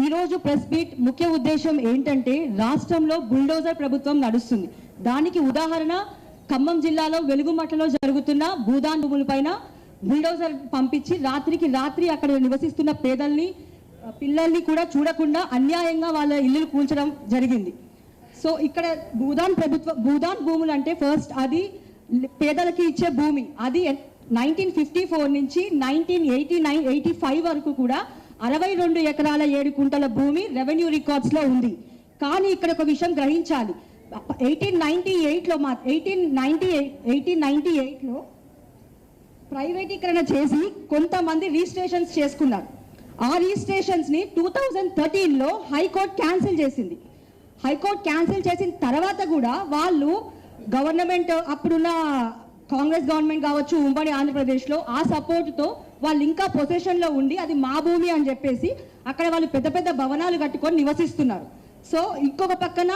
ఈ రోజు press meet ముఖ్య ఉద్దేశం ఏంటంటే రాష్ట్రంలో బుల్డోజర్ ప్రభుత్వం నడుస్తుంది. దానికి ఉదాహరణ ఖమ్మం జిల్లాలో వెలుగుమట్టలో జరుగుతున్న భూదాన్ భూములపైన బుల్డోజర్ పంపించి రాత్రికి రాత్రి అక్కడ నివసిస్తున్న పేదల్ని పిల్లల్ని కూడా చూడకుండా అన్యాయంగా వాళ్ళ ఇల్లులు కూల్చడం జరిగింది. సో ఇక్కడ భూదాన్ భూములు అంటే ఫస్ట్ అది పేదలకి ఇచ్చే భూమి. అది 1954 నుంచి 1985 వరకు కూడా 62 ఎకరాల 7 కుంటల భూమి రెవెన్యూ రికార్డ్స్లో ఉంది. కానీ ఇక్కడ ఒక విషయం గ్రహించాలి. 1898లో ప్రైవేటీకరణ చేసి కొంతమంది రిజిస్ట్రేషన్స్ చేసుకున్నారు. ఆ రిజిస్ట్రేషన్స్ని 2013లో హైకోర్టు క్యాన్సిల్ చేసింది. హైకోర్టు క్యాన్సిల్ చేసిన తర్వాత కూడా వాళ్ళు గవర్నమెంట్ అప్పుడున్న కాంగ్రెస్ గవర్నమెంట్ కావచ్చు ఉమ్మడి ఆంధ్రప్రదేశ్లో ఆ సపోర్ట్తో వాళ్ళు ఇంకా పొజిషన్లో ఉండి అది మా భూమి అని చెప్పేసి అక్కడ వాళ్ళు పెద్ద పెద్ద భవనాలు కట్టుకొని నివసిస్తున్నారు. సో ఇంకొక పక్కన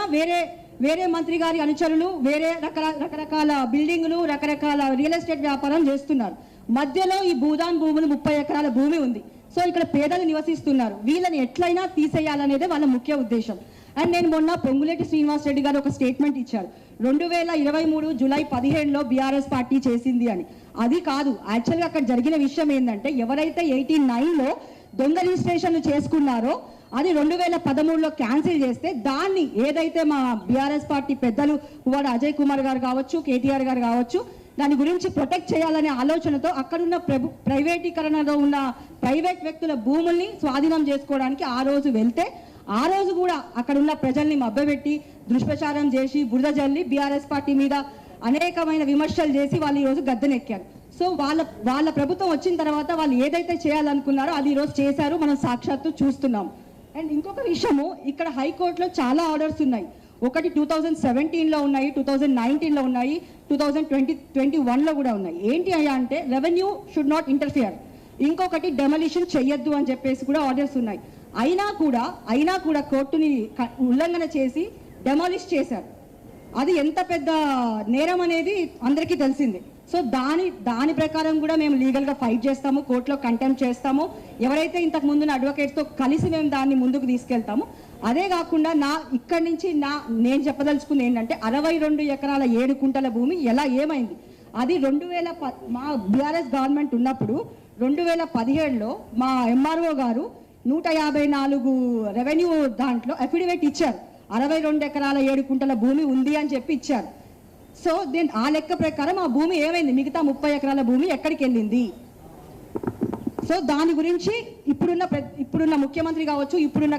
వేరే మంత్రి గారి అనుచరులు వేరే రకరకాల బిల్డింగులు రకరకాల రియల్ ఎస్టేట్ వ్యాపారం చేస్తున్నారు. మధ్యలో ఈ భూదాన్ భూములు 30 ఎకరాల భూమి ఉంది. సో ఇక్కడ పేదలు నివసిస్తున్నారు. వీళ్ళని ఎట్లయినా తీసేయాలనేదే వాళ్ళ ముఖ్య ఉద్దేశం. అండ్ నేను మొన్న పొంగులేటి శ్రీనివాస్ రెడ్డి గారు ఒక స్టేట్మెంట్ ఇచ్చారు. 2023 జూలై 17లో బీఆర్ఎస్ పార్టీ చేసింది అని. అది కాదు. యాక్చువల్గా అక్కడ జరిగిన విషయం ఏంటంటే ఎవరైతే 89లో దొంగ రిజిస్ట్రేషన్లు చేసుకున్నారో అది 2013లో క్యాన్సిల్ చేస్తే దాన్ని ఏదైతే మా బీఆర్ఎస్ పార్టీ పెద్దలు పువ్వాడ అజయ్ కుమార్ గారు కావచ్చు కేటీఆర్ గారు కావచ్చు దాని గురించి ప్రొటెక్ట్ చేయాలనే ఆలోచనతో అక్కడున్న ప్రైవేటీకరణలో ఉన్న ప్రైవేట్ వ్యక్తుల భూముల్ని స్వాధీనం చేసుకోవడానికి ఆ రోజు వెళ్తే ఆ రోజు కూడా అక్కడున్న ప్రజల్ని మభ్యపెట్టి దుష్ప్రచారం చేసి బురద జల్లి బీఆర్ఎస్ పార్టీ మీద అనేకమైన విమర్శలు చేసి వాళ్ళు ఈరోజు గద్దెనెక్కారు. సో వాళ్ళ ప్రభుత్వం వచ్చిన తర్వాత వాళ్ళు ఏదైతే చేయాలనుకున్నారో అది ఈరోజు చేశారు. మనం సాక్షాత్తు చూస్తున్నాం. అండ్ ఇంకొక విషయము ఇక్కడ హైకోర్టులో చాలా ఆర్డర్స్ ఉన్నాయి. ఒకటి 2017లో ఉన్నాయి, 2019లో ఉన్నాయి, 2021లో కూడా ఉన్నాయి. ఏంటి అయ్యా అంటే రెవెన్యూ షుడ్ నాట్ ఇంటర్ఫియర్, ఇంకొకటి డెమలిషన్ చెయ్యొద్దు అని చెప్పేసి కూడా ఆర్డర్స్ ఉన్నాయి. అయినా కూడా కోర్టుని ఉల్లంఘన చేసి డెమాలిష్ చేశారు. అది ఎంత పెద్ద నేరం అనేది అందరికీ తెలిసిందే. సో దాని ప్రకారం కూడా మేము లీగల్గా ఫైట్ చేస్తాము, కోర్టులో కంటెంప్ట్ చేస్తాము. ఎవరైతే ఇంతకు ముందున్న అడ్వకేట్స్తో కలిసి మేము దాన్ని ముందుకు తీసుకెళ్తాము. అదే కాకుండా ఇక్కడి నుంచి నేను చెప్పదలుచుకుంది ఏంటంటే 62 ఎకరాల 7 కుంటల భూమి ఏమైంది అది మా బీఆర్ఎస్ గవర్నమెంట్ ఉన్నప్పుడు 2017లో మా ఎంఆర్ఓ గారు 154 రెవెన్యూ దాంట్లో అఫిడవిట్ ఇచ్చారు. 62 ఎకరాల 7 కుంటల భూమి ఉంది అని చెప్పి ఇచ్చారు. సో ఆ లెక్క ప్రకారం ఆ భూమి ఏమైంది, మిగతా 30 ఎకరాల భూమి ఎక్కడికి వెళ్ళింది? సో దాని గురించి ఇప్పుడున్న ముఖ్యమంత్రి కావచ్చు, ఇప్పుడున్న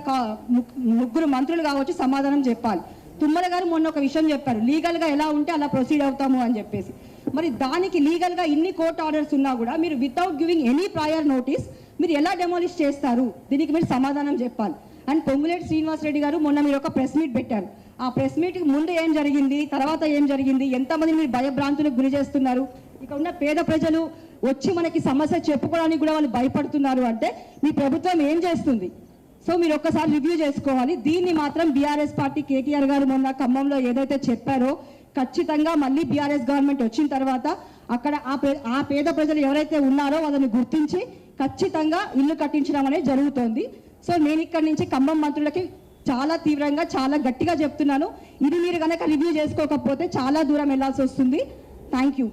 ముగ్గురు మంత్రులు కావచ్చు సమాధానం చెప్పాలి. తుమ్మల గారు మొన్న ఒక విషయం చెప్పారు, లీగల్గా ఎలా ఉంటే అలా ప్రొసీడ్ అవుతాము అని చెప్పేసి. మరి దానికి లీగల్గా ఇన్ని కోర్టు ఆర్డర్స్ ఉన్నా కూడా మీరు without giving any prior notice మీరు ఎలా డెమాలిష్ చేస్తారు? దీనికి మీరు సమాధానం చెప్పాలి. అండ్ పొంగులేటి శ్రీనివాస్ రెడ్డి గారు మొన్న మీరు ఒక ప్రెస్ మీట్ పెట్టారు. ఆ ప్రెస్ మీట్కి ముందు ఏం జరిగింది, తర్వాత ఏం జరిగింది, ఎంతమంది మీరు భయభ్రాంతులకు గురి చేస్తున్నారు? ఇక ఉన్న పేద ప్రజలు వచ్చి మనకి సమస్య చెప్పుకోవడానికి కూడా వాళ్ళు భయపడుతున్నారు అంటే మీ ప్రభుత్వం ఏం చేస్తుంది? సో మీరు ఒక్కసారి రివ్యూ చేసుకోవాలి. దీన్ని మాత్రం బీఆర్ఎస్ పార్టీ కేటీఆర్ గారు మొన్న ఖమ్మంలో ఏదైతే చెప్పారో ఖచ్చితంగా మళ్ళీ బీఆర్ఎస్ గవర్నమెంట్ వచ్చిన తర్వాత అక్కడ ఆ పేద ప్రజలు ఎవరైతే ఉన్నారో వాళ్ళని గుర్తించి ఖచ్చితంగా ఇల్లు కట్టించడం అనేది జరుగుతోంది. సో నేను ఇక్కడి నుంచి ఖమ్మం మంత్రులకి చాలా తీవ్రంగా చాలా గట్టిగా చెప్తున్నాను, ఇది మీరు కనుక రివ్యూ చేసుకోకపోతే చాలా దూరం వెళ్లాల్సి వస్తుంది. Thank you.